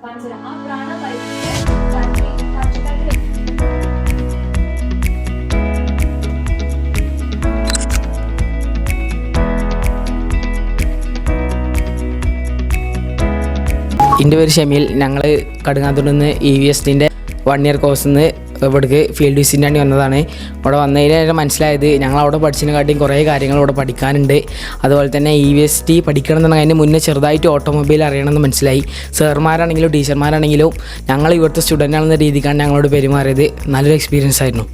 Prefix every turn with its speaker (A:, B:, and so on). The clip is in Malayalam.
A: കാണിച്ചുതരാം. ആ പ്രാണവൈദ്യുതിയെ കാഴ്ചക്കാർക്ക്
B: എൻ്റെ പേര് ഷമീൽ. ഞങ്ങൾ കടുങ്ങാത്തുണ്ടെന്ന് EVSTൻ്റെ 1 ഇയർ കോഴ്സിൽ നിന്ന് ഇവിടേക്ക് ഫീൽഡ് വിസിറ്റിന് വേണ്ടി വന്നതാണ്. ഇവിടെ വന്നതിന് മനസ്സിലായത് ഞങ്ങളവിടെ പഠിച്ചതിനെക്കാട്ടിയും കുറേ കാര്യങ്ങൾ ഇവിടെ പഠിക്കാനുണ്ട്. അതുപോലെ തന്നെ EVST പഠിക്കണം എന്നുണ്ടെങ്കിൽ അതിന് മുന്നേ ചെറുതായിട്ട് ഓട്ടോമൊബൈൽ അറിയണമെന്ന് മനസ്സിലായി. സാർമാരാണെങ്കിലും ടീച്ചർമാരാണെങ്കിലും ഞങ്ങൾ ഇവിടുത്തെ സ്റ്റുഡൻ്റ് ആണെന്ന രീതിക്കാണ് ഞങ്ങളോട് പെരുമാറിയത്. നല്ലൊരു എക്സ്പീരിയൻസ് ആയിരുന്നു.